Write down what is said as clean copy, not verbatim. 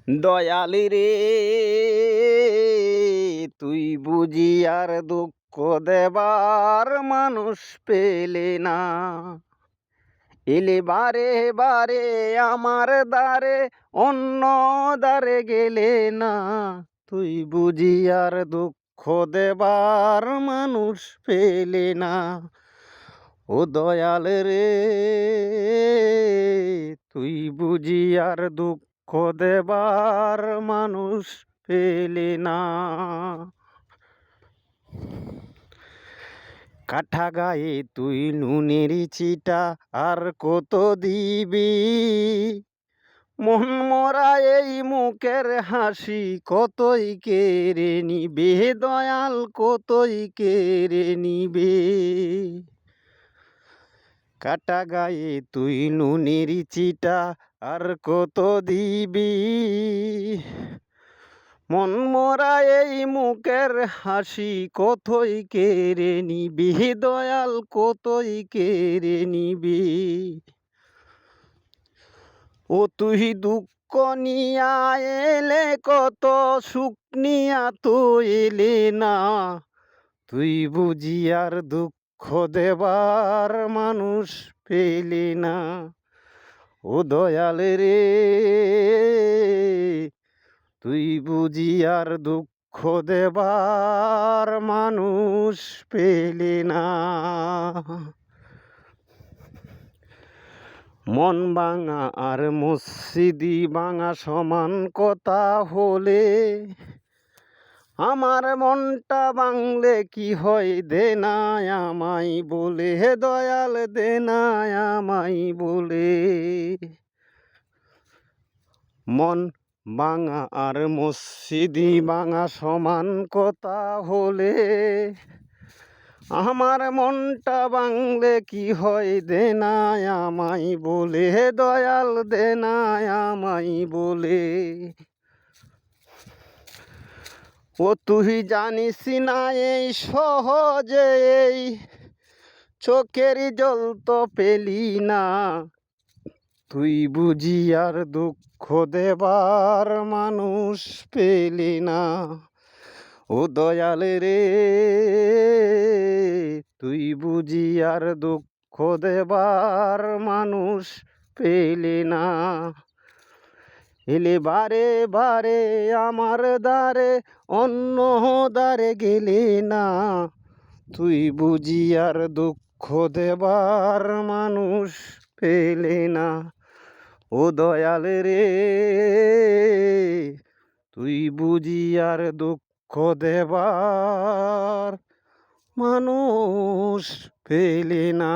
দয়ালি রে, তুই বুঝি আর দুঃখ দেবার মানুষ পেলে না। এলে বারে বারে আমার দ্বারে, অন্য দ্বারে গেলে না। তুই বুঝি আর দুঃখ দেবার মানুষ পেলে না। ও দয়াল রে, তুই বুঝি আর দুঃখ দেবার মানুষ পেলে না। কাঠা গায়ে তুই নুনের চিটা আর কত দিবি, মন মরা এই মুখের হাসি কতই কেড়ে নিবে, দয়াল কতই কেড়ে নিবে। কাটা গায়ে তুই নুনের চিটা আর কত দিবি, মন মরা এই মুখের হাসি কতই কেড়ে নিবি, দয়াল কতই কেড়ে নিবি। ও তুই দুঃখ নিয়া এলে কত সুখ নিয়া তো এলে না। তুই বুঝি আর দুঃখ দেবার মানুষ পেলে না। ও দয়াল রে, তুই বুঝি আর দুঃখ দেবার মানুষ পেলে না। মন ভাঙা আর মসজিদি ভাঙা সমান কথা হলে, আমার মনটা ভাঙলে কি হয় দে না আমায় বলে, হে দয়াল দে না আমায় বলে। মন ভাঙা আর মসজিদি ভাঙা সমান কথা হলে, আমার মনটা ভাঙলে কি হয় দে না আমায় বলে, হে দয়াল দে না আমায় বলে। ও তুই জানিস না এই সহজে এই চোখের জল তো পেলি না। তুই বুঝি আর দুঃখ দেবার মানুষ পেলি না। ও দয়াল রে, তুই বুঝি আর দুঃখ দেবার মানুষ পেলি না। এলে বারে বারে আমার দ্বারে, অন্য দ্বারে গেলে না। তুই বুঝি আর দুঃখ দেবার মানুষ পেলে না। ও দয়াল রে, তুই বুঝি আর দুঃখ দেবার মানুষ পেলে না।